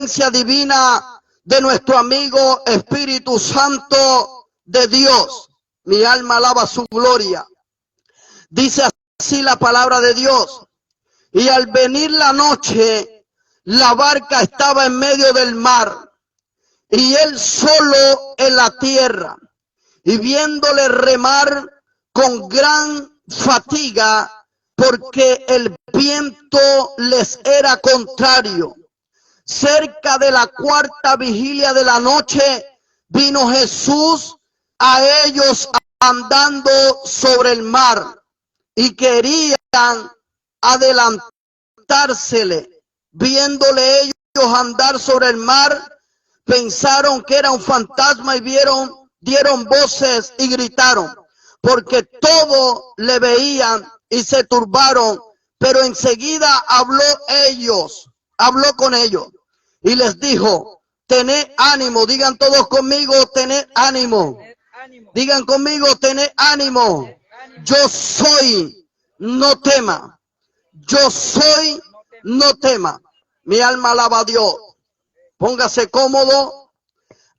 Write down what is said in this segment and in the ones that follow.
presencia divina de nuestro amigo Espíritu Santo de Dios. Mi alma alaba su gloria. Dice así la palabra de Dios. Y al venir la noche, la barca estaba en medio del mar, y él solo en la tierra. Y viéndole remar con gran fatiga, porque el viento les era contrario. Cerca de la cuarta vigilia de la noche, vino Jesús a ellos andando sobre el mar, y querían adelantársele. Viéndole ellos andar sobre el mar, pensaron que era un fantasma y dieron voces y gritaron, porque todo le veían y se turbaron. Pero enseguida habló con ellos y les dijo: tened ánimo. Digan todos conmigo: tened ánimo. Digan conmigo: tened ánimo. Yo soy, no tema. Yo soy, no tema. Mi alma alaba a Dios. Póngase cómodo,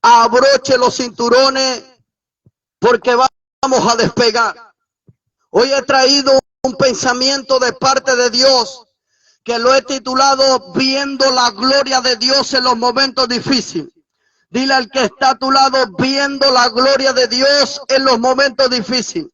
abroche los cinturones, porque vamos a despegar. Hoy he traído un pensamiento de parte de Dios que lo he titulado Viendo la gloria de Dios en los momentos difíciles. Dile al que está a tu lado: viendo la gloria de Dios en los momentos difíciles.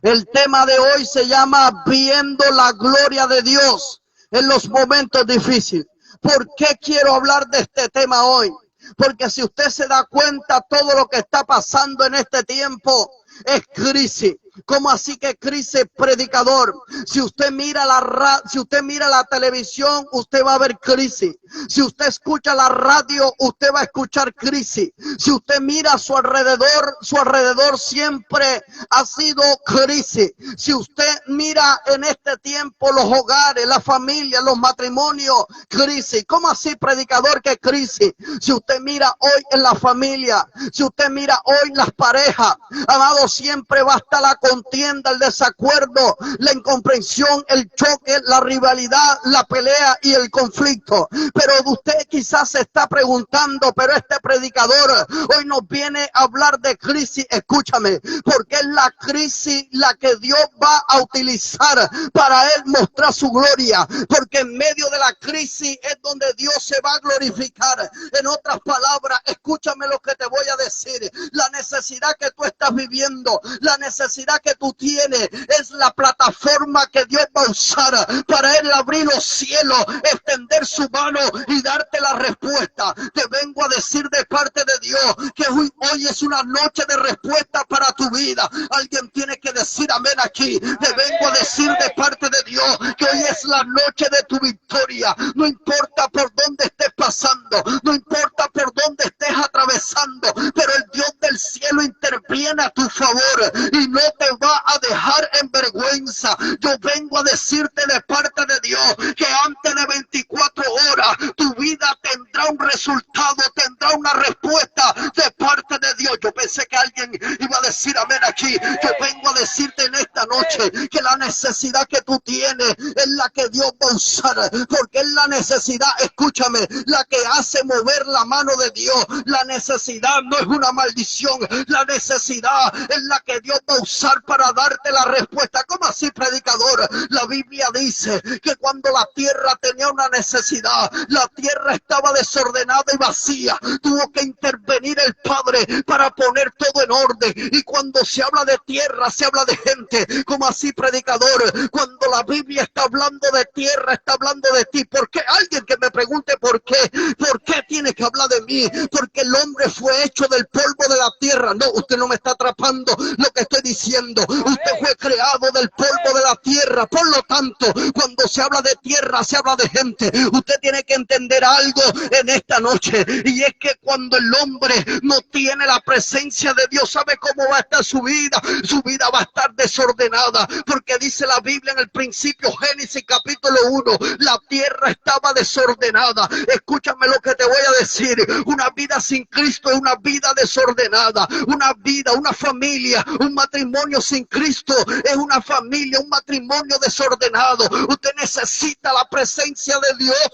El tema de hoy se llama Viendo la gloria de Dios en los momentos difíciles. ¿Por qué quiero hablar de este tema hoy? Porque si usted se da cuenta, todo lo que está pasando en este tiempo es crisis. ¿Cómo así que crisis, predicador? Si usted mira la televisión, usted va a ver crisis. Si usted escucha la radio, usted va a escuchar crisis. Si usted mira a su alrededor siempre ha sido crisis. Si usted mira en este tiempo los hogares, la familia, los matrimonios, crisis. ¿Cómo así, predicador, que crisis? Si usted mira hoy en la familia, si usted mira hoy las parejas, amado, siempre va a estar la contienda, el desacuerdo, la incomprensión, el choque, la rivalidad, la pelea y el conflicto. Pero usted quizás se está preguntando: pero este predicador hoy nos viene a hablar de crisis. Escúchame, porque es la crisis la que Dios va a utilizar para él mostrar su gloria, porque en medio de la crisis es donde Dios se va a glorificar. En otras palabras, escúchame lo que te voy a decir: la necesidad que tú estás viviendo, la necesidad que tú tienes, es la plataforma que Dios va a usar para él abrir los cielos, extender su mano y darte la respuesta. Te vengo a decir de parte de Dios que hoy es una noche de respuesta para tu vida. Alguien tiene que decir amén aquí. Te vengo a decir de parte de Dios que hoy es la noche de tu victoria. No importa por dónde estés pasando, no importa por dónde estés atravesando, pero el Dios del cielo interviene a tu favor y no te va a dejar en vergüenza. Yo vengo a decirte de parte de Dios que antes de 24 horas tu vida tendrá un resultado, tendrá una respuesta de parte de Dios. Yo pensé que alguien iba a decir amén aquí. Yo vengo a decirte en esta noche que la necesidad que tú tienes es la que Dios va a usar, porque es la necesidad, escúchame, la que hace mover la mano de Dios. La necesidad no es una maldición, la necesidad es la que Dios va a usar para darte la respuesta. ¿Cómo así, predicador? La Biblia dice que cuando la tierra tenía una necesidad, la tierra estaba desordenada y vacía, tuvo que intervenir el Padre para poner todo en orden. Y cuando se habla de tierra, se habla de gente. ¿Cómo así, predicador? Cuando la Biblia está hablando de tierra, está hablando de ti. ¿Por qué? Alguien que me pregunte por qué. ¿Por qué tiene que hablar de mí? Porque el hombre fue hecho del polvo de la tierra. No, usted no me está atrapando lo que estoy diciendo. Usted fue creado del polvo de la tierra. Por lo tanto, cuando se habla de tierra, se habla de gente. Usted tiene que entender algo en esta noche, y es que cuando el hombre no tiene la presencia de Dios, ¿sabe cómo va a estar su vida? Su vida va a estar desordenada, porque dice la Biblia en el principio, Génesis capítulo 1, la tierra estaba desordenada. Escúchame lo que te voy a decir: una vida sin Cristo es una vida desordenada. Una vida, una familia, un matrimonio sin Cristo es una familia, un matrimonio desordenado. Usted necesita la presencia de Dios.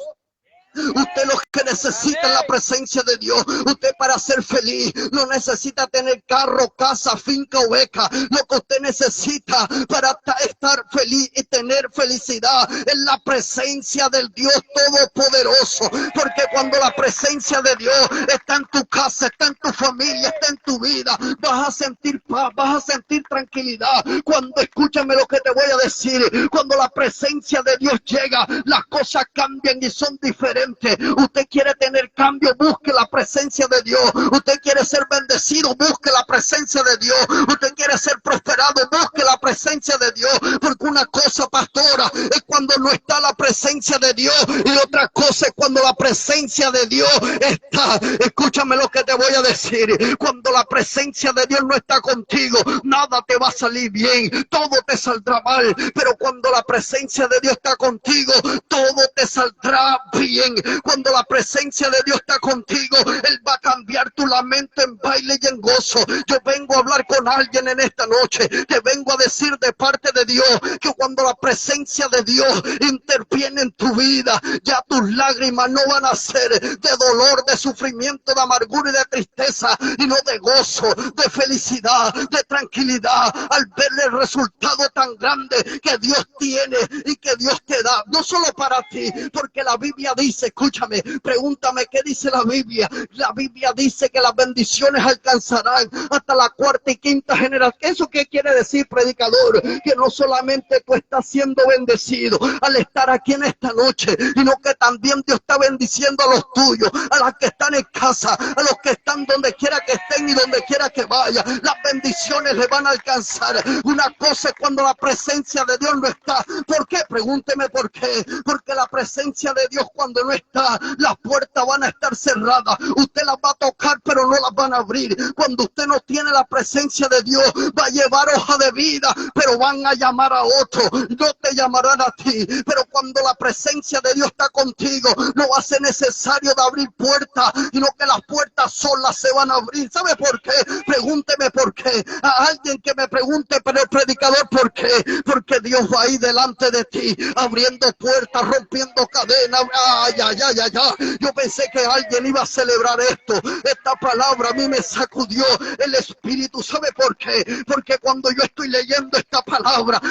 Usted lo que necesita es la presencia de Dios. Usted para ser feliz no necesita tener carro, casa, finca o beca. Lo que usted necesita para estar feliz y tener felicidad es la presencia del Dios Todopoderoso. Porque cuando la presencia de Dios está en tu casa, está en tu familia, está en tu vida, vas a sentir paz, vas a sentir tranquilidad. Cuando, escúchame lo que te voy a decir, cuando la presencia de Dios llega, las cosas cambian y son diferentes. Usted quiere tener cambio, busque la presencia de Dios. Usted quiere ser bendecido, busque la presencia de Dios. Usted quiere ser prosperado, busque la presencia de Dios. Porque una cosa, pastora, es cuando no está la presencia de Dios, y otra cosa es cuando la presencia de Dios está. Escúchame lo que te voy a decir. Cuando la presencia de Dios no está contigo, nada te va a salir bien, todo te saldrá mal. Pero cuando la presencia de Dios está contigo, todo te saldrá bien. Cuando la presencia de Dios está contigo, Él va a cambiar tu lamento en baile y en gozo. Yo vengo a hablar con alguien en esta noche. Te vengo a decir de parte de Dios que cuando la presencia de Dios interviene en tu vida, ya tus lágrimas no van a ser de dolor, de sufrimiento, de amargura y de tristeza, y no de gozo, de felicidad, de tranquilidad, al ver el resultado tan grande que Dios tiene y que Dios te da, no solo para ti, porque la Biblia dice, escúchame, pregúntame qué dice la Biblia. La Biblia dice que las bendiciones alcanzarán hasta la cuarta y quinta generación. ¿Eso qué quiere decir, predicador? Que no solamente tú estás siendo bendecido al estar aquí en esta noche, sino que también Dios está bendiciendo a los tuyos, a las que están en casa, a los que están donde quiera que estén y donde quiera que vayan. Las bendiciones le van a alcanzar. Una cosa es cuando la presencia de Dios no está. ¿Por qué? Pregúnteme por qué. Porque la presencia de Dios cuando no está, las puertas van a estar cerradas. Usted las va a tocar, pero no las van a abrir. Cuando usted no tiene la presencia de Dios, va a llevar hoja de vida, pero van a llamar a otro. No te llamarán a ti. Pero cuando la presencia de Dios está contigo, no va a ser necesario de abrir puertas, sino que las puertas solas se van a abrir. ¿Sabe por qué? Pregúnteme por qué. A alguien que me pregunte, pero el predicador, ¿por qué? Porque Dios va ahí delante de ti, abriendo puertas, rompiendo cadenas. Ay, ay, ay, ay, ay. Yo pensé que alguien iba a celebrar esto. Esta palabra a mí me sacudió el espíritu. ¿Sabe por qué? Porque cuando yo estoy leyendo esta palabra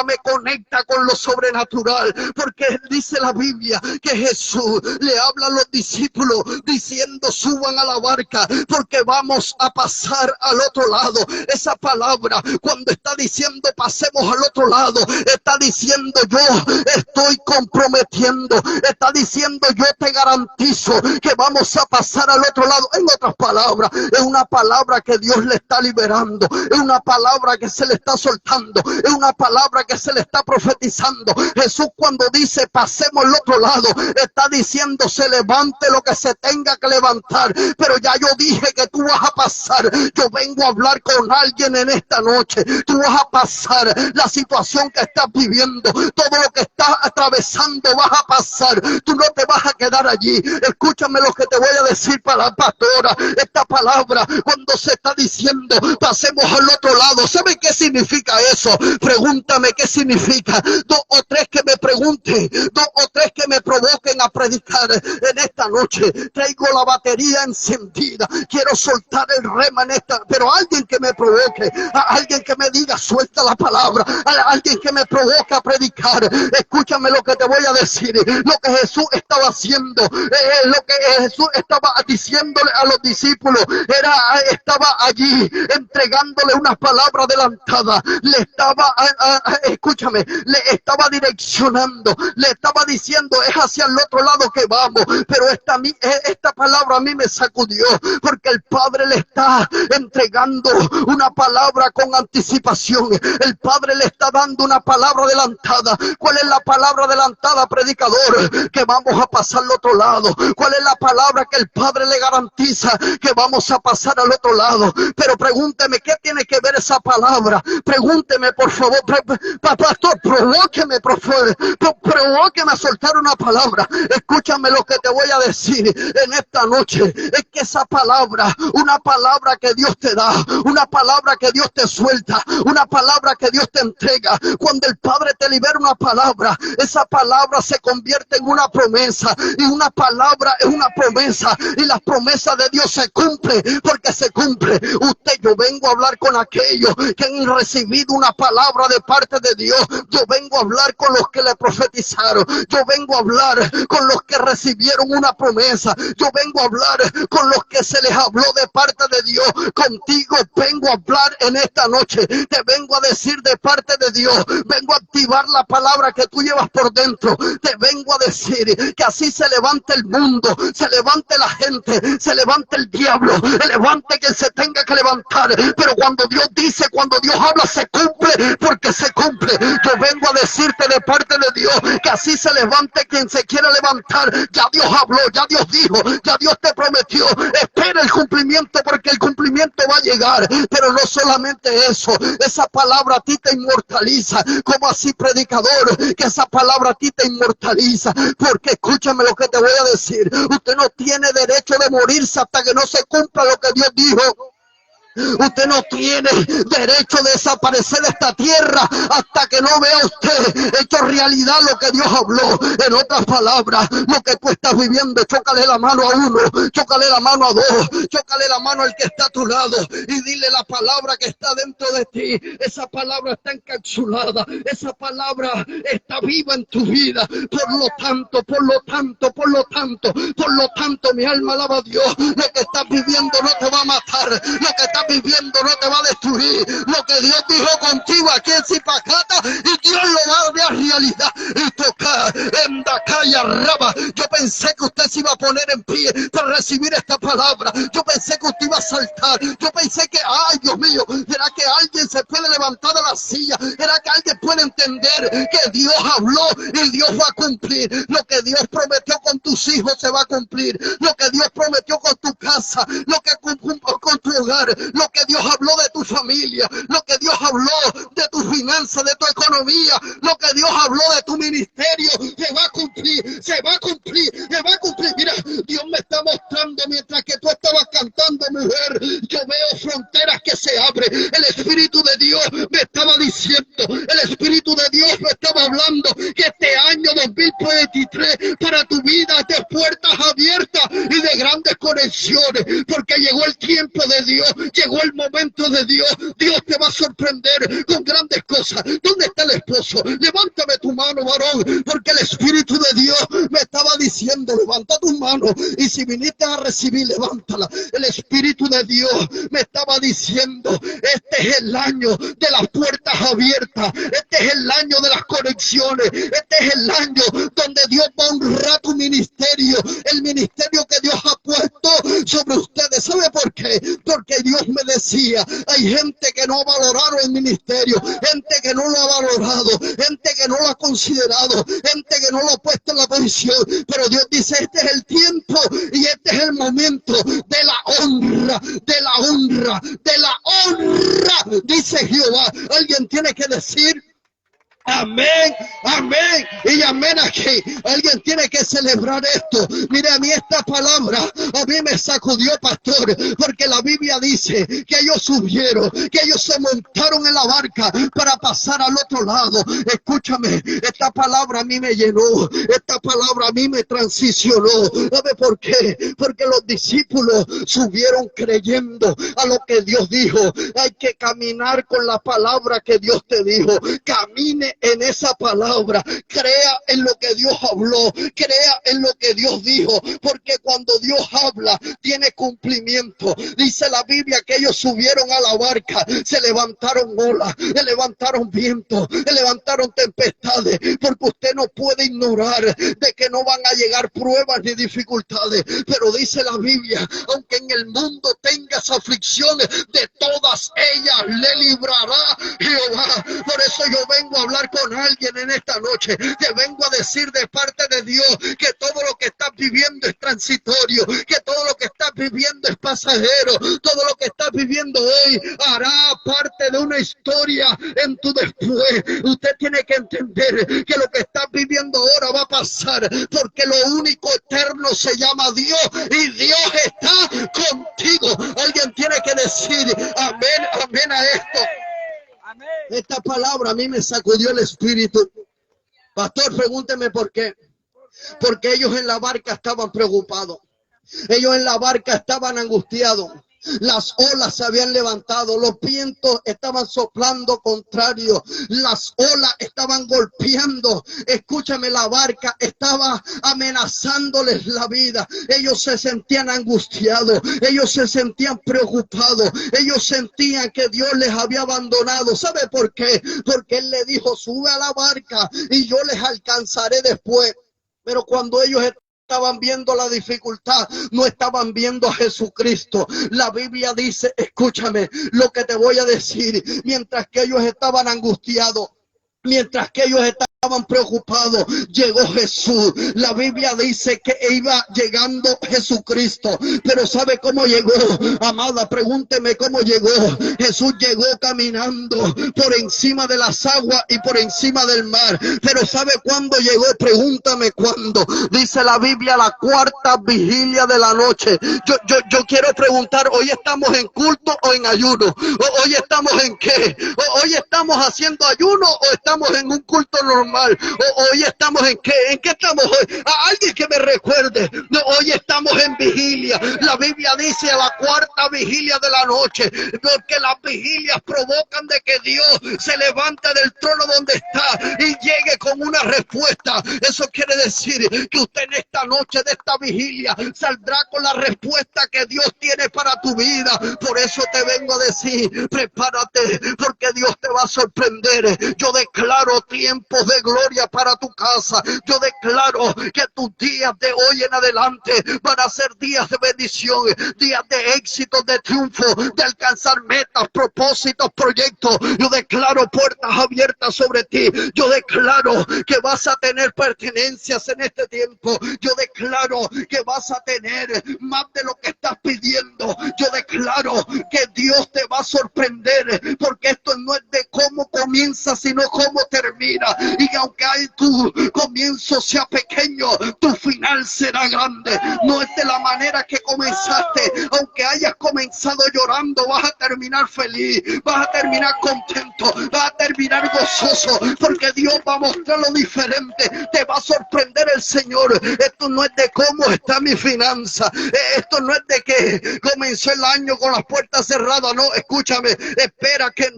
me conecta con lo sobrenatural. Porque dice la Biblia que Jesús le habla a los discípulos diciendo: suban a la barca porque vamos a pasar al otro lado. Esa palabra, cuando está diciendo pasemos al otro lado, está diciendo yo estoy comprometiendo, está diciendo yo te garantizo que vamos a pasar al otro lado. En otras palabras, es una palabra que Dios le está liberando, es una palabra que se le está soltando, es una palabra que se le está profetizando. Jesús, cuando dice pasemos al otro lado, está diciendo se levante lo que se tenga que levantar, pero ya yo dije que tú vas a pasar. Yo vengo a hablar con alguien en esta noche. Tú vas a pasar la situación que estás viviendo, todo lo que estás atravesando vas a pasar. Tú no te vas a quedar allí. Escúchame lo que te voy a decir, para la pastora. Esta palabra, cuando se está diciendo pasemos al otro lado, ¿sabe qué significa eso? Pregúntame qué significa. Dos o tres que me pregunten, dos o tres que me provoquen a predicar en esta noche. Traigo la batería encendida, quiero soltar el rema en esta, pero alguien que me provoque, alguien que me diga suelta la palabra, alguien que me provoque a predicar. Escúchame lo que te voy a decir. Lo que Jesús estaba haciendo, lo que Jesús estaba diciéndole a los discípulos, estaba allí entregándole una palabra adelantada. Le estaba, escúchame, le estaba direccionando, le estaba diciendo es hacia el otro lado que vamos. Pero esta palabra a mí me sacudió, porque el Padre le está entregando una palabra con anticipación. El Padre le está dando una palabra adelantada. ¿Cuál es la palabra adelantada, predicador? Que vamos a pasar al otro lado. ¿Cuál es la palabra que el Padre le garantiza? Que vamos a pasar al otro lado. Pero pregúnteme, ¿qué tiene que ver esa palabra? Pregúnteme, por favor, pastor, provóqueme, por favor, provóqueme a soltar una palabra. Escúchame lo que te voy a decir en esta noche. Es que que esa palabra, una palabra que Dios te da, una palabra que Dios te suelta, una palabra que Dios te entrega, cuando el Padre te libera una palabra, esa palabra se convierte en una promesa, y una palabra es una promesa, y la promesa de Dios se cumple, porque se cumple. Yo vengo a hablar con aquellos que han recibido una palabra de parte de Dios. Yo vengo a hablar con los que le profetizaron. Yo vengo a hablar con los que recibieron una promesa. Yo vengo a hablar con los que se les habló de parte de Dios. Contigo vengo a hablar en esta noche. Te vengo a decir de parte de Dios. Vengo a activar la palabra que tú llevas por dentro. Te vengo a decir que así se levante el mundo, se levante la gente, se levante el diablo, se levante quien se tenga que levantar. Pero cuando Dios dice, cuando Dios habla, se cumple, porque se cumple. Yo vengo a decirte de parte de Dios que así se levante quien se quiera levantar. Ya Dios habló, ya Dios dijo, ya Dios te prometió. Espera el cumplimiento, porque el cumplimiento va a llegar. Pero no solamente eso, esa palabra a ti te inmortaliza. Como así, predicador, que esa palabra a ti te inmortaliza. Porque escúchame lo que te voy a decir. Usted no tiene derecho de morirse hasta que no se cumpla lo que Dios dijo. Usted no tiene derecho de desaparecer de esta tierra hasta que no vea usted hecho realidad lo que Dios habló. En otras palabras, lo que tú estás viviendo, chócale la mano a uno, chócale la mano a dos, chócale la mano al que está a tu lado y dile la palabra que está dentro de ti. Esa palabra está encapsulada, esa palabra está viva en tu vida. Por lo tanto, mi alma alaba a Dios. Lo que estás viviendo no te va a matar, lo que estás viviendo no te va a destruir. Lo que Dios dijo contigo aquí en Zipacata, y Dios lo va a ver realidad. Y tocar en Dakaya Raba. Yo pensé que usted se iba a poner en pie para recibir esta palabra. Yo pensé que usted iba a saltar. Yo pensé que, ay Dios mío, ¿será que alguien se puede levantar de la silla? ¿Será que alguien puede entender que Dios habló y Dios va a cumplir? Lo que Dios prometió con tus hijos se va a cumplir. Lo que Dios prometió con tu casa, lo que con tu hogar, lo que Dios habló de tu familia, lo que Dios habló de tu finanzas, de tu economía, lo que Dios habló de tu ministerio, se va a cumplir, se va a cumplir, se va a cumplir. Mira, Dios me está mostrando mientras que tú estabas cantando, mujer, yo veo fronteras que se abren. El Espíritu de Dios me estaba diciendo, el Espíritu de Dios me estaba hablando que este año 2023 para tu vida de puertas abiertas y de grandes conexiones, porque llegó el tiempo de Dios, llegó el momento de Dios. Dios te va a sorprender con grandes cosas. ¿Dónde está el esposo? Levántame tu mano, varón, porque el Espíritu de Dios me estaba diciendo, levanta tu mano, y si viniste a recibir, levántala. El Espíritu de Dios me estaba diciendo, este es el año de las puertas abiertas, este es el año de las conexiones, este es el año donde Dios va a honrar tu ministerio, el ministerio que Dios ha puesto sobre ustedes. ¿Sabe por qué? Porque Dios me decía, hay gente que no ha valorado el ministerio, gente que no lo ha valorado, gente que no lo ha considerado, gente que no lo ha puesto en la posición, pero Dios dice, este es el tiempo y este es el momento de la honra, de la honra, de la honra, dice Jehová. Alguien tiene que decir amén, amén y amén aquí. Alguien tiene que celebrar esto. Mire, a mí esta palabra, a mí me sacudió, pastor, porque la Biblia dice que ellos subieron, que ellos se montaron en la barca para pasar al otro lado. Escúchame, esta palabra a mí me llenó, esta palabra a mí me transicionó. ¿Sabe por qué? Porque los discípulos subieron creyendo a lo que Dios dijo. Hay que caminar con la palabra que Dios te dijo. Camine en esa palabra, crea en lo que Dios habló, crea en lo que Dios dijo, porque cuando Dios habla tiene cumplimiento. Dice la Biblia que ellos subieron a la barca, se levantaron olas, se levantaron vientos, se levantaron tempestades, porque usted no puede ignorar de que no van a llegar pruebas ni dificultades. Pero dice la Biblia, aunque en el mundo tengas aflicciones, de todas ellas le librará Jehová. Por eso yo vengo a hablar con alguien en esta noche. Te vengo a decir de parte de Dios que todo lo que estás viviendo es transitorio, que todo lo que estás viviendo es pasajero, todo lo que estás viviendo hoy hará parte de una historia en tu después. Usted tiene que entender que lo que estás viviendo ahora va a pasar, porque lo único eterno se llama Dios, y Dios está decir amén, amén a esto. Esta palabra a mí me sacudió el espíritu. Pastor, pregúnteme por qué. Porque ellos en la barca estaban preocupados. Ellos en la barca estaban angustiados. Las olas se habían levantado, los vientos estaban soplando contrario, las olas estaban golpeando. Escúchame, la barca estaba amenazándoles la vida. Ellos se sentían angustiados, ellos se sentían preocupados, ellos sentían que Dios les había abandonado. ¿Sabe por qué? Porque Él le dijo: sube a la barca y yo les alcanzaré después. Pero cuando ellos estaban viendo la dificultad, no estaban viendo a Jesucristo. La Biblia dice, escúchame lo que te voy a decir, mientras que ellos estaban angustiados, mientras que ellos estaban preocupados, llegó Jesús. La Biblia dice que iba llegando Jesucristo, pero ¿sabe cómo llegó? Amada, pregúnteme cómo llegó. Jesús llegó caminando por encima de las aguas y por encima del mar. Pero ¿sabe cuándo llegó? Pregúntame cuándo. Dice la Biblia, la cuarta vigilia de la noche. Yo quiero preguntar, ¿hoy estamos en culto o en ayuno? ¿Hoy estamos en qué? ¿Hoy estamos haciendo ayuno o estamos en un culto normal? Hoy estamos en qué? ¿En qué estamos hoy? A alguien que me recuerde. No, hoy estamos en vigilia. La Biblia dice a la cuarta vigilia de la noche, porque las vigilias provocan de que Dios se levante del trono donde está y llegue con una respuesta. Eso quiere decir que usted en esta noche de esta vigilia saldrá con la respuesta que Dios tiene para tu vida. Por eso te vengo a decir, prepárate, porque Dios te va a sorprender. Yo declaro tiempos de gloria para tu casa. Yo declaro que tus días de hoy en adelante van a ser días de bendición, días de éxito, de triunfo, de alcanzar metas, propósitos, proyectos. Yo declaro puertas abiertas sobre ti. Yo declaro que vas a tener pertenencias en este tiempo. Yo declaro que vas a tener más de lo que estás pidiendo. Yo declaro que Dios te va a sorprender, porque esto no es de cómo comienza, sino cómo termina. Y aunque tu comienzo sea pequeño, tu final será grande. No es de la manera que comenzaste. Aunque hayas comenzado llorando, vas a terminar feliz, vas a terminar contento, vas a terminar gozoso, porque Dios va a mostrar lo diferente. Te va a sorprender el Señor. Esto no es de cómo está mi finanza. Esto no es de que comenzó el año con las puertas cerradas. No, escúchame, espera que...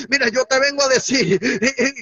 Mira, yo te vengo a decir,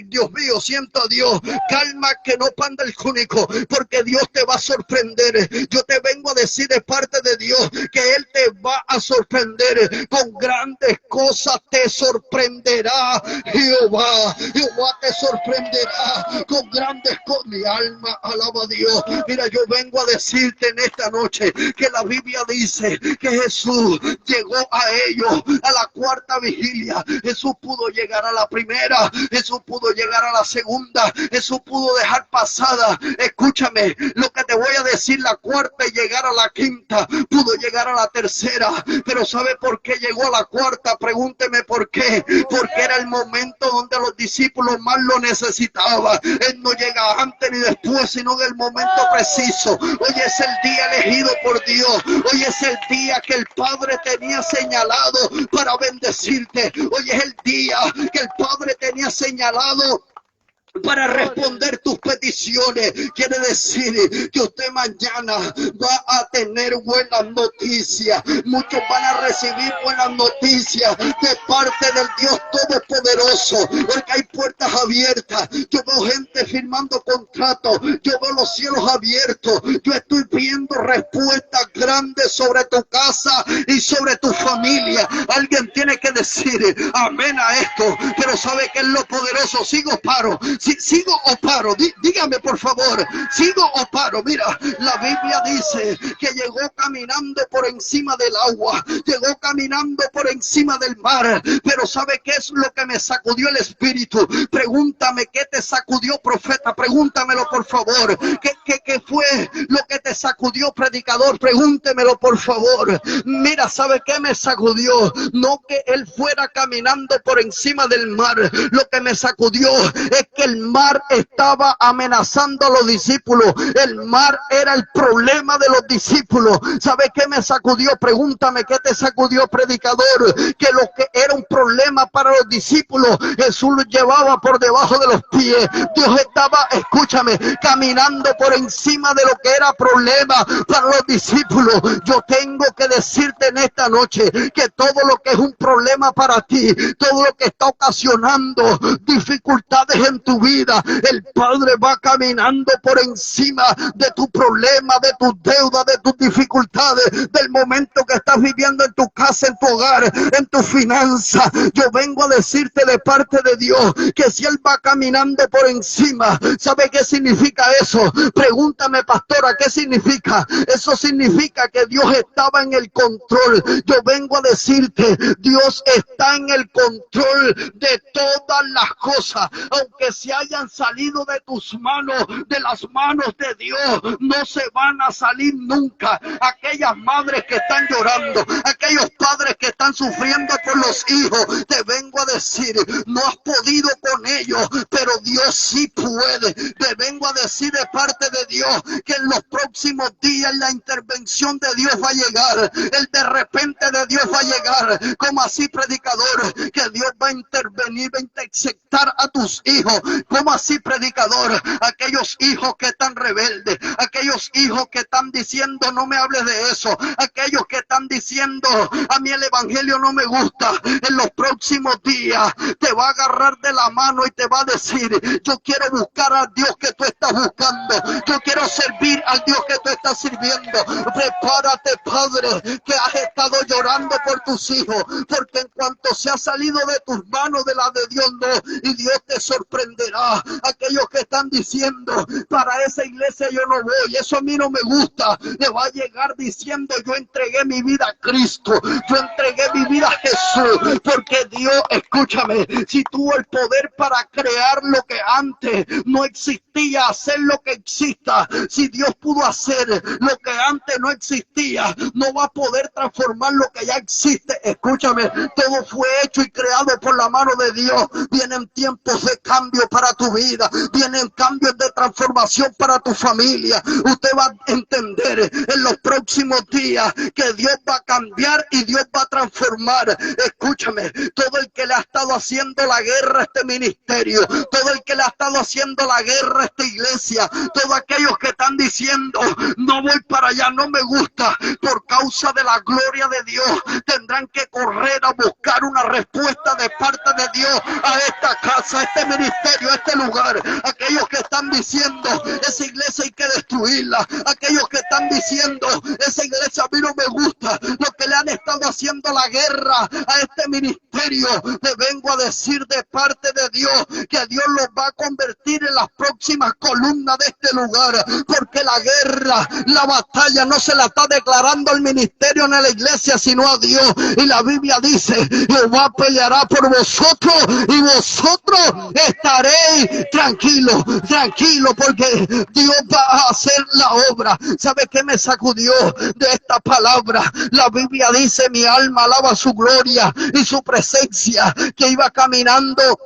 Dios mío, siento a Dios, calma que no panda el cúnico, porque Dios te va a sorprender. Yo te vengo a decir de parte de Dios que Él te va a sorprender con grandes cosas. Te sorprenderá Jehová. Jehová te sorprenderá con grandes cosas. Mi alma alaba a Dios. Mira, yo vengo a decirte en esta noche que la Biblia dice que Jesús llegó a ellos a la cuarta vigilia. Jesús pudo llegar a la primera, Jesús pudo llegar a la segunda, Jesús pudo dejar pasada. Escúchame lo que te voy a decir, la cuarta y llegar a la quinta, pudo llegar a la tercera, pero ¿sabe por qué llegó a la cuarta? Pregúnteme por qué. Porque era el momento donde los discípulos más lo necesitaban. Él no llega antes ni después, sino en el momento preciso. Hoy es el día elegido por Dios. Hoy es el día que el Padre tenía señalado para bendecirte. Hoy es el día que el Padre tenía señalado para responder tus peticiones. Quiere decir que usted mañana va a tener buenas noticias. Muchos van a recibir buenas noticias de parte del Dios Todopoderoso, porque hay puertas abiertas. Yo veo gente firmando contratos, yo veo los cielos abiertos, yo estoy viendo respuestas grandes sobre tu casa y sobre tu familia. Alguien tiene que decir amén a esto. Pero ¿sabe qué es lo poderoso? ¿Sigo o paro? ¿Sigo o paro? Dígame por favor, ¿sigo o paro? Mira, la Biblia dice que llegó caminando por encima del agua, llegó caminando por encima del mar. Pero ¿sabe qué es lo que me sacudió el espíritu? Pregúntame qué te sacudió, profeta. Pregúntamelo por favor. ¿Qué fue lo que te sacudió, predicador? Pregúntemelo por favor. Mira, ¿sabe qué me sacudió? No que él fuera caminando por encima del mar. Lo que me sacudió es que el el mar estaba amenazando a los discípulos. El mar era el problema de los discípulos. ¿Sabe qué me sacudió? Pregúntame, ¿qué te sacudió, predicador? Que lo que era un problema para los discípulos, Jesús los llevaba por debajo de los pies. Dios estaba, escúchame, caminando por encima de lo que era problema para los discípulos. Yo tengo que decirte en esta noche que todo lo que es un problema para ti, todo lo que está ocasionando dificultades en tu vida, el Padre va caminando por encima de tu problema, de tus deudas, de tus dificultades, del momento que estás viviendo en tu casa, en tu hogar, en tu finanza. Yo vengo a decirte de parte de Dios que si Él va caminando por encima, ¿sabe qué significa eso? Pregúntame, pastora, ¿qué significa? Eso significa que Dios estaba en el control. Yo vengo a decirte, Dios está en el control de todas las cosas, aunque se hayan salido de tus manos, de las manos de Dios, no se van a salir nunca. Aquellas madres que están llorando, aquellos padres que están sufriendo por los hijos, te vengo a decir, no has podido con ellos, pero Dios sí puede. Te vengo a decir de parte de Dios que en los próximos días la intervención de Dios va a llegar, el de repente de Dios va a llegar. Como así, predicador, que Dios va a intervenir, va a interceptar a tus hijos. Como así, predicador, aquellos hijos que están rebeldes, aquellos hijos que están diciendo no me hables de eso, aquellos que están diciendo a mí el evangelio no me gusta, en los próximos días te va a agarrar de la mano y te va a decir, yo quiero buscar al Dios que tú estás buscando, yo quiero servir al Dios que tú estás sirviendo. Prepárate, Padre, que has estado llorando por tus hijos, porque en cuanto se ha salido de tus manos, de la de Dios no, y Dios te sorprenderá. Aquellos que están diciendo, para esa iglesia yo no voy, eso a mí no me gusta, le va a llegar diciendo, yo entregué mi vida a Cristo, yo entregué mi vida a Jesús, porque Dios, escúchame, si tuvo el poder para crear lo que antes no existía, hacer lo que exista, si Dios pudo hacer lo que antes no existía, no va a poder transformar lo que ya existe. Escúchame, todo fue hecho y creado por la mano de Dios. Vienen tiempos de cambio para tu vida, vienen cambios de transformación para tu familia. Usted va a entender en los próximos días que Dios va a cambiar y Dios va a transformar. Escúchame, todo el que le ha estado haciendo la guerra a este ministerio, todo el que le ha estado haciendo la guerra a esta iglesia, todos aquellos que están diciendo no voy para allá, no me gusta, por causa de la gloria de Dios, tendrán que correr a buscar una respuesta de parte de Dios a esta casa, a este ministerio, a este lugar. Aquellos que están diciendo esa iglesia hay que destruirla, aquellos que están diciendo esa iglesia a mí no me gusta, los que le han estado haciendo la guerra a este ministerio, te vengo a decir de parte de Dios que Dios los va a convertir en las próximas columnas de este lugar, porque la guerra, la batalla no se la está declarando el ministerio ni la iglesia, sino a Dios. Y la Biblia dice, Jehová peleará por vosotros y vosotros estaréis tranquilos, porque Dios va a hacer la obra. ¿Sabe qué me sacudió de esta palabra? La Biblia dice, mi alma alaba su gloria y su presencia, que iba caminando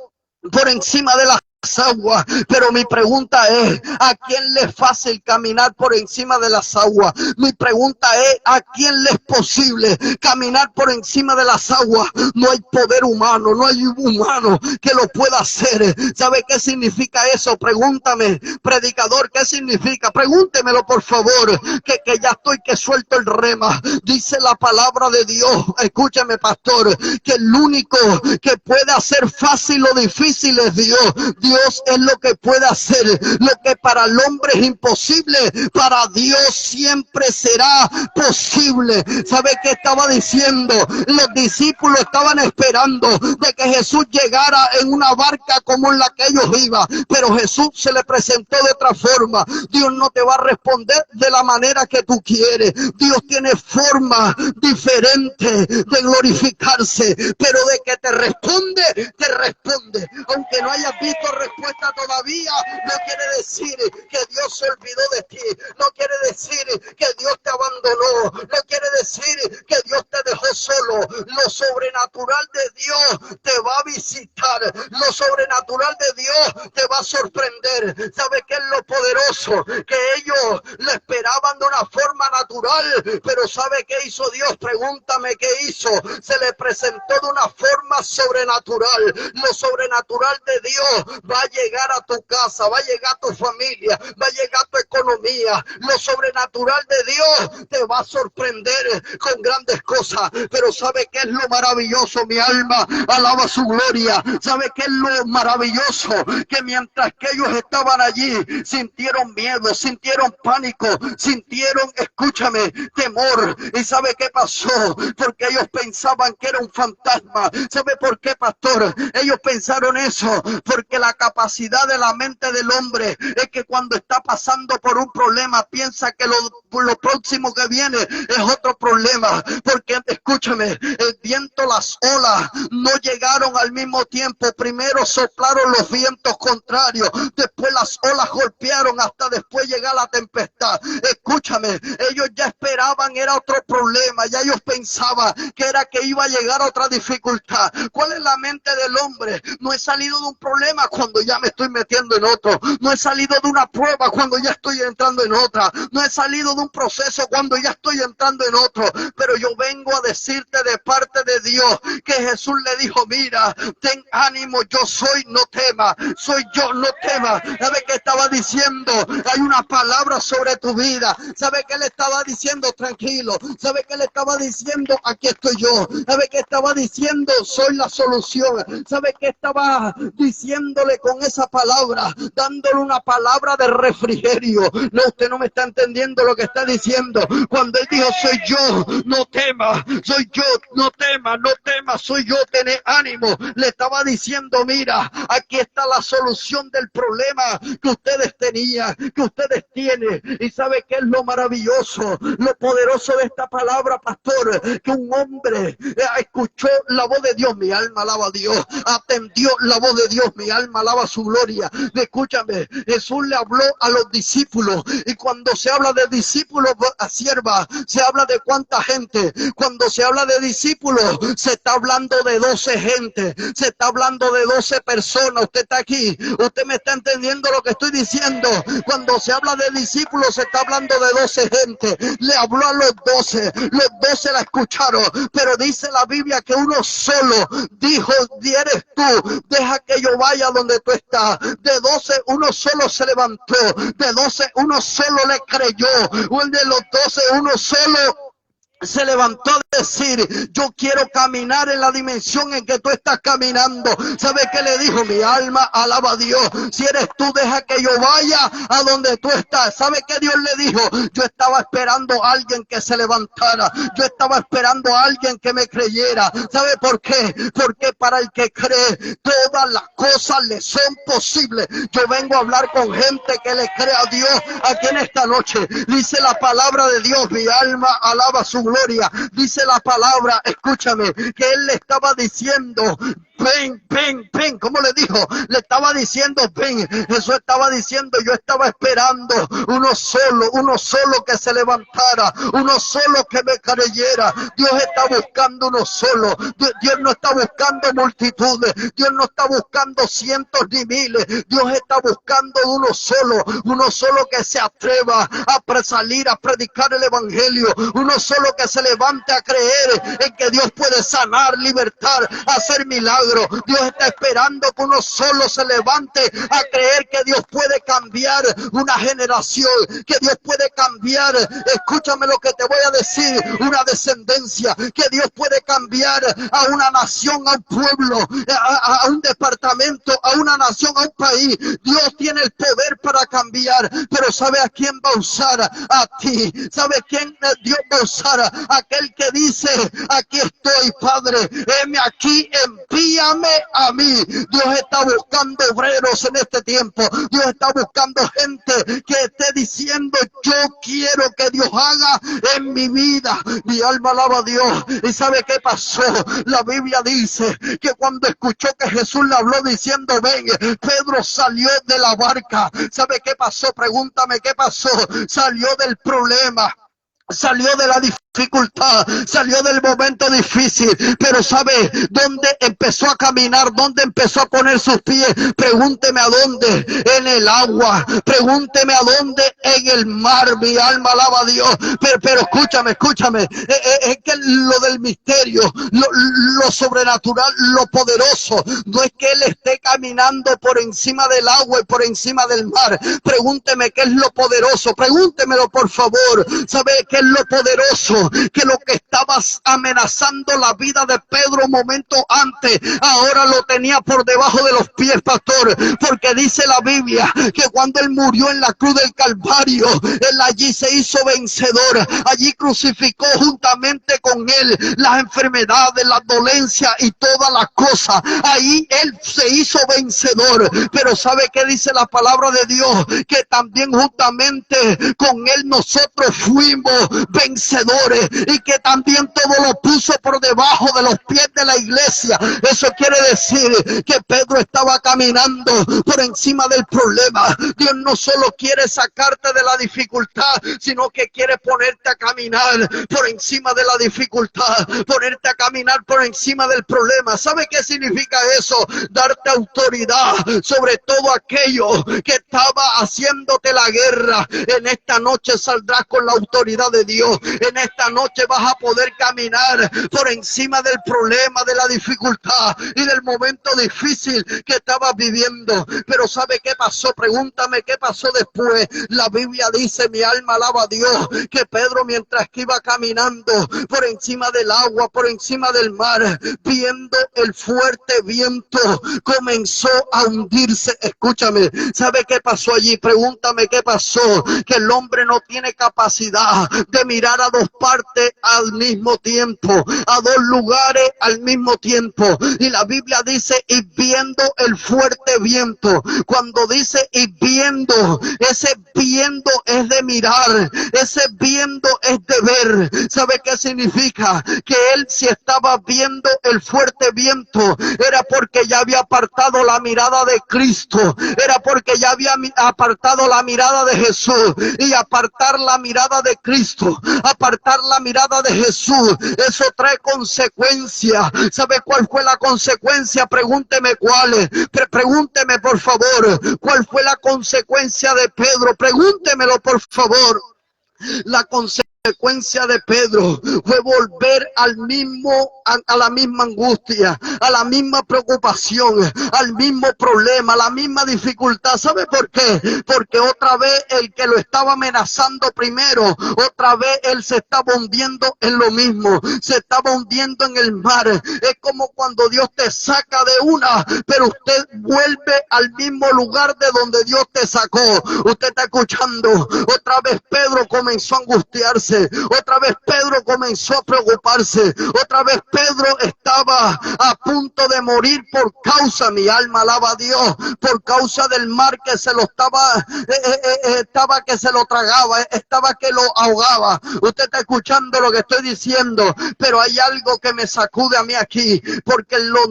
por encima de las aguas. Pero mi pregunta es, ¿a quién le es fácil caminar por encima de las aguas? Mi pregunta es, ¿a quién le es posible caminar por encima de las aguas? No hay poder humano, no hay humano que lo pueda hacer. ¿Sabe qué significa eso? Pregúntame, predicador, ¿qué significa? Pregúntemelo, por favor, que ya estoy que suelto el rema. Dice la palabra de Dios, escúchame, pastor, que el único que puede hacer fácil lo difícil es Dios. Dios es lo que puede hacer. Lo que para el hombre es imposible, para Dios siempre será posible. ¿Sabe qué estaba diciendo? Los discípulos estaban esperando de que Jesús llegara en una barca como en la que ellos iban, pero Jesús se le presentó de otra forma. Dios no te va a responder de la manera que tú quieres. Dios tiene forma diferente de glorificarse, pero de que te responde, aunque no hayas visto respuesta todavía no quiere decir que Dios se olvidó de ti. No quiere decir que Dios te abandonó. No quiere decir que Dios te dejó solo. Lo sobrenatural de Dios te va a visitar. Lo sobrenatural de Dios te va a sorprender. ¿Sabe qué es lo poderoso? Que ellos le esperaban de una forma natural, pero ¿sabe qué hizo Dios? Pregúntame qué hizo. Se le presentó de una forma sobrenatural. Lo sobrenatural de Dios va a llegar a tu casa, va a llegar a tu familia, va a llegar a tu economía. Lo sobrenatural de Dios te va a sorprender con grandes cosas. Pero ¿sabe qué es lo maravilloso? Mi alma alaba su gloria. ¿Sabe qué es lo maravilloso? Que mientras que ellos estaban allí, sintieron miedo, sintieron pánico, sintieron, escúchame, temor. ¿Y sabe qué pasó? Porque ellos pensaban que era un fantasma. ¿Sabe por qué, pastor? Ellos pensaron eso porque la capacidad de la mente del hombre es que cuando está pasando por un problema piensa que lo próximo que viene es otro problema. Porque escúchame, el viento, las olas no llegaron al mismo tiempo. Primero soplaron los vientos contrarios, después las olas golpearon hasta después llegar la tempestad. Escúchame, ellos ya esperaban era otro problema, ya ellos pensaban que era que iba a llegar otra dificultad. ¿Cuál es la mente del hombre? No he salido de un problema cuando ya me estoy metiendo en otro. No he salido de una prueba cuando ya estoy entrando en otra. No he salido de un proceso cuando ya estoy entrando en otro. Pero yo vengo a decirte de parte de Dios que Jesús le dijo, mira, ten ánimo, yo soy, no temas. Soy yo, no temas. ¿Sabe qué estaba diciendo? Hay una palabra sobre tu vida. ¿Sabe qué le estaba diciendo? Tranquilo. ¿Sabe qué le estaba diciendo? Aquí estoy yo. ¿Sabe qué estaba diciendo? Soy la solución. ¿Sabe qué estaba diciéndole con esa palabra? Dándole una palabra de refrigerio. No, usted no me está entendiendo lo que está diciendo. Cuando él dijo, soy yo, no temas. Soy yo, no temas, no temas. Soy yo, tened ánimo. Le estaba diciendo, mira, aquí está la solución del problema que ustedes tenían, que ustedes tienen. ¿Y sabe qué es lo maravilloso, lo poderoso de esta palabra, pastor? Que un hombre escuchó la voz de Dios, mi alma alaba a Dios, atendió la voz de Dios, mi alma alaba su gloria. Escúchame, Jesús le habló a los discípulos, y cuando se habla de discípulos, a sierva, se habla de cuánta gente. Cuando se habla de discípulos, se está hablando de 12 gente, se está hablando de 12 personas. Usted está aquí, usted me está entendiendo lo que estoy diciendo. Cuando se habla de discípulos, se está hablando de 12 gente. Le habló a los 12 la escucharon, pero dice la Biblia que uno solo dijo, eres tú, deja que yo vaya donde tú estás. De 12 uno solo se levantó, de 12 uno solo le creyó, de los 12 uno solo se levantó a decir, yo quiero caminar en la dimensión en que tú estás caminando. ¿Sabe qué le dijo? Mi alma alaba a Dios. Si eres tú, deja que yo vaya a donde tú estás. ¿Sabe qué Dios le dijo? Yo estaba esperando a alguien que se levantara. Yo estaba esperando a alguien que me creyera. ¿Sabe por qué? Porque para el que cree, todas las cosas le son posibles. Yo vengo a hablar con gente que le cree a Dios aquí en esta noche. Dice la palabra de Dios, mi alma alaba su gloria. Dice la palabra, escúchame, que él le estaba diciendo, ven, ven, ven. ¿Cómo le dijo? Le estaba diciendo, ven. Jesús estaba diciendo, yo estaba esperando uno solo que se levantara, uno solo que me creyera. Dios está buscando uno solo. Dios no está buscando multitudes. Dios no está buscando cientos ni miles. Dios está buscando uno solo que se atreva a salir a predicar el evangelio, uno solo que se levante a creer en que Dios puede sanar, libertar, hacer milagros. Dios está esperando que uno solo se levante a creer que Dios puede cambiar una generación, que Dios puede cambiar, escúchame lo que te voy a decir, una descendencia, que Dios puede cambiar a una nación, a un pueblo, a un departamento, a una nación, a un país. Dios tiene el poder para cambiar, pero ¿sabe a quién va a usar? A ti. ¿Sabe quién Dios va a usar? Aquel que dice, aquí estoy, Padre, heme aquí, envíame a mí. Dios está buscando obreros en este tiempo. Dios está buscando gente que esté diciendo, yo quiero que Dios haga en mi vida. Mi alma alaba a Dios. ¿Y sabe qué pasó? La Biblia dice que cuando escuchó que Jesús le habló diciendo, ven, Pedro salió de la barca. ¿Sabe qué pasó? Pregúntame qué pasó. Salió del problema. Salió de la dificultad, salió del momento difícil, pero ¿sabe dónde empezó a caminar? ¿Dónde empezó a poner sus pies? Pregúnteme a dónde, en el agua. Pregúnteme a dónde, en el mar. Mi alma alaba a Dios. Pero escúchame. Es que lo del misterio, lo sobrenatural, lo poderoso, no es que él esté caminando por encima del agua y por encima del mar. Pregúnteme qué es lo poderoso. Pregúntemelo, por favor. ¿Sabe qué es lo poderoso? Que lo que estaba amenazando la vida de Pedro un momento antes, ahora lo tenía por debajo de los pies, pastor. Porque dice la Biblia que cuando él murió en la cruz del Calvario, él allí se hizo vencedor. Allí crucificó juntamente con él las enfermedades, las dolencias y todas las cosas. Ahí él se hizo vencedor. Pero ¿sabe qué dice la palabra de Dios? Que también juntamente con él nosotros fuimos vencedores, y que también todo lo puso por debajo de los pies de la iglesia. Eso quiere decir que Pedro estaba caminando por encima del problema. Dios no solo quiere sacarte de la dificultad, sino que quiere ponerte a caminar por encima de la dificultad, ponerte a caminar por encima del problema. ¿Sabe qué significa eso? Darte autoridad sobre todo aquello que estaba haciéndote la guerra. En esta noche saldrás con la autoridad de Dios. En esta noche vas a poder caminar por encima del problema, de la dificultad y del momento difícil que estabas viviendo. Pero ¿sabe qué pasó? Pregúntame qué pasó después. La Biblia dice, mi alma alaba a Dios, que Pedro, mientras que iba caminando por encima del agua, por encima del mar, viendo el fuerte viento, comenzó a hundirse. Escúchame, ¿sabe qué pasó allí? Pregúntame qué pasó. Que el hombre no tiene capacidad de mirar a dos partes al mismo tiempo, a dos lugares al mismo tiempo. Y la Biblia dice, y viendo el fuerte viento. Cuando dice y viendo, ese viendo es de mirar, ese viendo es de ver. ¿Sabe qué significa? Que él, si estaba viendo el fuerte viento, era porque ya había apartado la mirada de Cristo, era porque ya había apartado la mirada de Jesús. Y apartar la mirada de Cristo, apartar la mirada de Jesús, eso trae consecuencias. ¿Sabe cuál fue la consecuencia? Pregúnteme cuál es. Pregúnteme, por favor, cuál fue la consecuencia de Pedro. Pregúntemelo, por favor. La consecuencia de Pedro fue volver a la misma angustia, a la misma preocupación, al mismo problema, a la misma dificultad. ¿Sabe por qué? Porque otra vez el que lo estaba amenazando primero, otra vez él se estaba hundiendo en lo mismo, se estaba hundiendo en el mar. Es como cuando Dios te saca de una, pero usted vuelve al mismo lugar de donde Dios te sacó. Usted está escuchando. Otra vez Pedro comenzó a angustiarse, otra vez Pedro comenzó a preocuparse, otra vez Pedro estaba a punto de morir por causa, mi alma alaba a Dios, por causa del mar que se lo estaba que se lo tragaba, estaba que lo ahogaba. Usted está escuchando lo que estoy diciendo, pero hay algo que me sacude a mí aquí, porque lo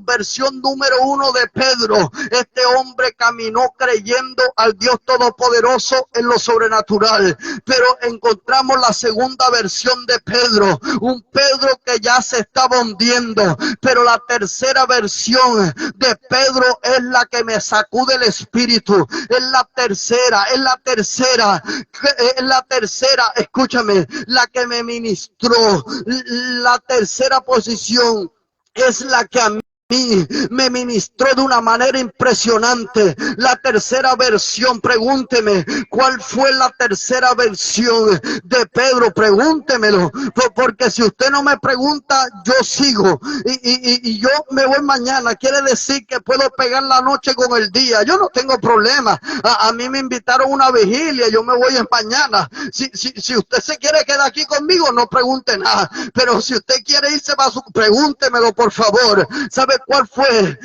versión número uno de Pedro, este hombre caminó creyendo al Dios Todopoderoso en lo sobrenatural. Pero encontramos la segunda versión de Pedro, un Pedro que ya se estaba hundiendo. Pero la tercera versión de Pedro es la que me sacude el espíritu. Es la tercera, escúchame, la que me ministró. La tercera posición es la que a mí me ministró de una manera impresionante. La tercera versión, pregúnteme, ¿cuál fue la tercera versión de Pedro? Pregúntemelo, porque si usted no me pregunta, yo sigo, y yo me voy mañana. Quiere decir que puedo pegar la noche con el día. Yo no tengo problema. A mí me invitaron a una vigilia, yo me voy en mañana. Si usted se quiere quedar aquí conmigo, no pregunte nada, pero si usted quiere irse, pregúntemelo, por favor. ¿Sabe cuál fue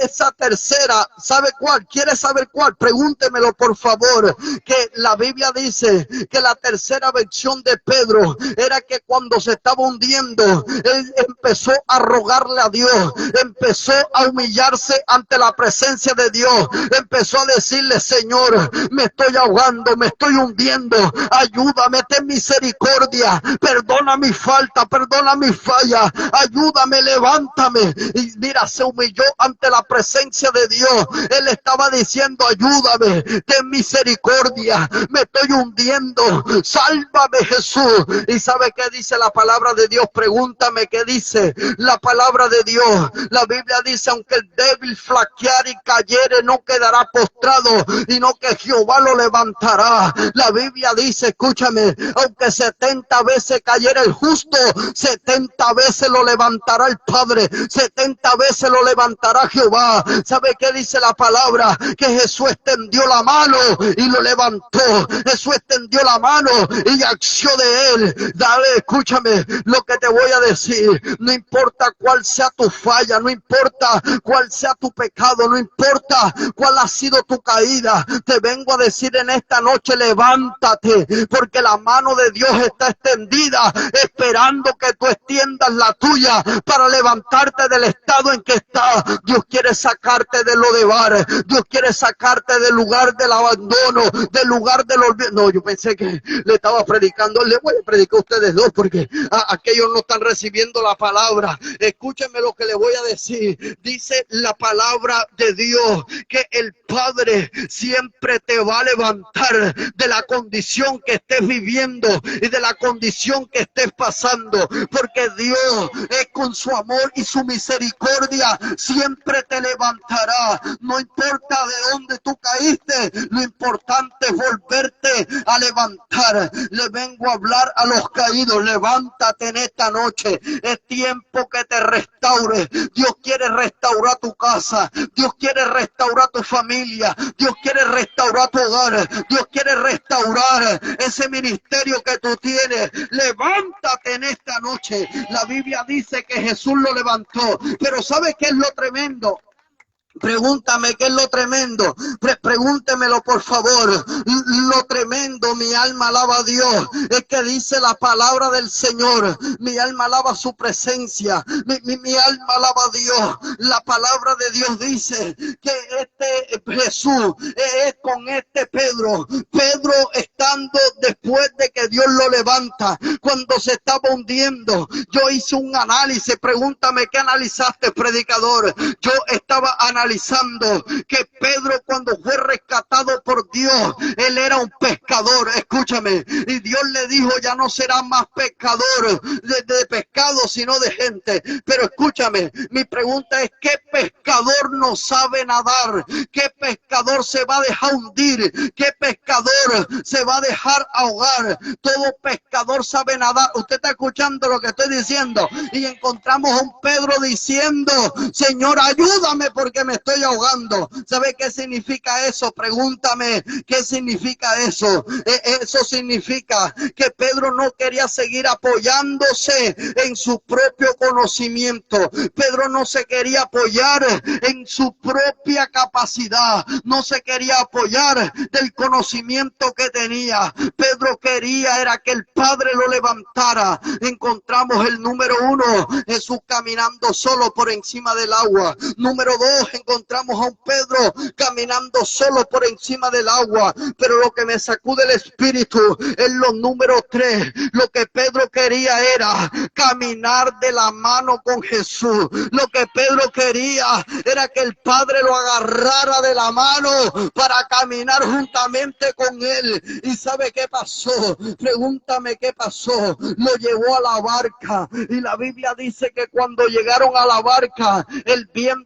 esa tercera? ¿Sabe cuál? ¿Quiere saber cuál? Pregúntemelo, por favor. Que la Biblia dice que la tercera versión de Pedro era que cuando se estaba hundiendo, él empezó a rogarle a Dios, empezó a humillarse ante la presencia de Dios, empezó a decirle: Señor, me estoy ahogando, me estoy hundiendo, ayúdame, ten misericordia, perdona mi falta, perdona mi falla, ayúdame, levántame. Y mira, se humilló ante la presencia de Dios. Él estaba diciendo: ayúdame, ten misericordia, me estoy hundiendo, sálvame, Jesús. ¿Y sabe qué dice la palabra de Dios? Pregúntame qué dice la palabra de Dios. La Biblia dice: aunque el débil flaqueare y cayere, no quedará postrado, sino que Jehová lo levantará. La Biblia dice, escúchame, aunque 70 veces cayera el justo, 70 veces lo levantará el Padre, 70 veces lo levantará Jehová. ¿Sabe qué dice la palabra? Que Jesús extendió la mano y lo levantó. Jesús extendió la mano y acció de él. Dale, escúchame lo que te voy a decir. No importa cuál sea tu falla, no importa cuál sea tu pecado, no importa cuál ha sido tu caída, te vengo a decir en esta noche: levántate, porque la mano de Dios está extendida, esperando que tú extiendas la tuya para levantarte del estado en que estás. Dios quiere sacarte de lo de bar, Dios quiere sacarte del lugar del abandono, del lugar del olvido. No, yo pensé que le estaba predicando. Le voy a predicar a ustedes dos, porque aquellos no están recibiendo la palabra. Escúchenme lo que le voy a decir. Dice la palabra de Dios que el Padre siempre te va a levantar de la condición que estés viviendo y de la condición que estés pasando, porque Dios es, con su amor y su misericordia, siempre te levantará. No importa de dónde tú caíste, lo importante es volverte a levantar. Le vengo a hablar a los caídos: levántate en esta noche. Es tiempo que te restaure. Dios quiere restaurar tu casa, Dios quiere restaurar tu familia, Dios quiere restaurar tu hogar, Dios quiere restaurar ese ministerio que tú tienes. Levántate en esta noche. La Biblia dice que Jesús lo levantó, pero ¿sabe qué es lo tremendo? Pregúntame qué es lo tremendo. Pregúntemelo, por favor. Lo tremendo, mi alma alaba a Dios, es que dice la palabra del Señor: mi alma alaba su presencia, mi alma alaba a Dios. La palabra de Dios dice que este Jesús es con este Pedro estando después de que Dios lo levanta, cuando se estaba hundiendo. Yo hice un análisis. Pregúntame qué analizaste, predicador. Yo estaba analizando que Pedro, cuando fue rescatado por Dios, él era un pescador. Escúchame, y Dios le dijo: ya no será más pescador de pescado, sino de gente. Pero escúchame, mi pregunta es: ¿qué pescador no sabe nadar? ¿Qué pescador se va a dejar hundir? ¿Qué pescador se va a dejar ahogar? Todo pescador sabe nadar. Usted está escuchando lo que estoy diciendo. Y encontramos a un Pedro diciendo: Señor, ayúdame, porque me estoy ahogando. ¿Sabe qué significa eso? Pregúntame qué significa eso. Eso significa que Pedro no quería seguir apoyándose en su propio conocimiento. Pedro no se quería apoyar en su propia capacidad, no se quería apoyar del conocimiento que tenía. Pedro quería era que el Padre lo levantara. Encontramos el número 1, Jesús caminando solo por encima del agua. Número 2, encontramos a un Pedro caminando solo por encima del agua, pero lo que me sacude el espíritu es los números 3. Lo que Pedro quería era caminar de la mano con Jesús. Lo que Pedro quería era que el Padre lo agarrara de la mano para caminar juntamente con él. ¿Y sabe qué pasó? Pregúntame qué pasó. Lo llevó a la barca y la Biblia dice que cuando llegaron a la barca, el viento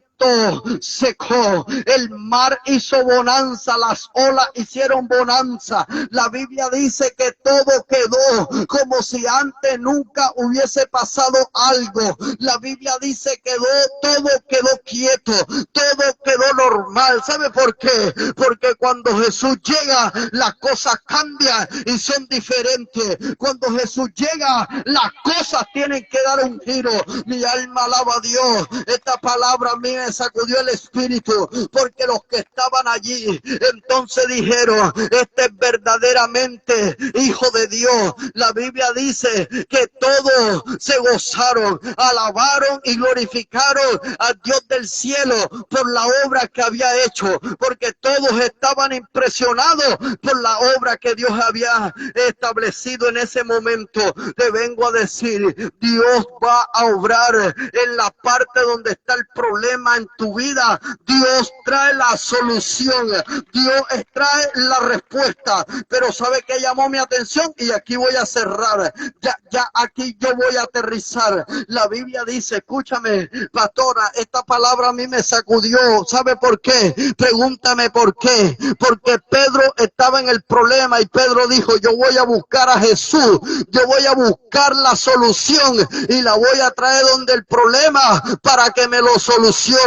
secó, el mar hizo bonanza, las olas hicieron bonanza. La Biblia dice que todo quedó como si antes nunca hubiese pasado algo. La Biblia dice que todo quedó quieto, todo quedó normal. ¿Sabe por qué? Porque cuando Jesús llega, las cosas cambian y son diferentes. Cuando Jesús llega, las cosas tienen que dar un giro. Mi alma alaba a Dios. Esta palabra mía sacudió el espíritu, porque los que estaban allí entonces dijeron: este es verdaderamente hijo de Dios. La Biblia dice que todos se gozaron, alabaron y glorificaron a Dios del cielo por la obra que había hecho, porque todos estaban impresionados por la obra que Dios había establecido en ese momento. Te vengo a decir, Dios va a obrar en la parte donde está el problema en tu vida. Dios trae la solución, Dios trae la respuesta. Pero ¿sabe qué llamó mi atención? Y aquí voy a cerrar, ya aquí yo voy a aterrizar. La Biblia dice, escúchame, pastora, esta palabra a mí me sacudió. ¿Sabe por qué? Pregúntame por qué. Porque Pedro estaba en el problema y Pedro dijo: yo voy a buscar a Jesús, yo voy a buscar la solución y la voy a traer donde el problema para que me lo solucione.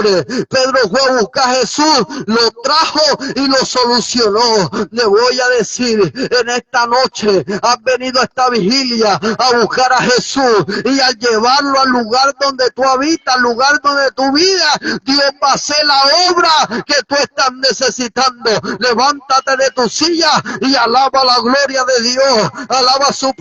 Pedro fue a buscar a Jesús, lo trajo y lo solucionó. Le voy a decir, en esta noche has venido a esta vigilia a buscar a Jesús, y al llevarlo al lugar donde tú habitas, al lugar donde tu vida, Dios va a hacer la obra que tú estás necesitando. Levántate de tu silla y alaba la gloria de Dios, alaba su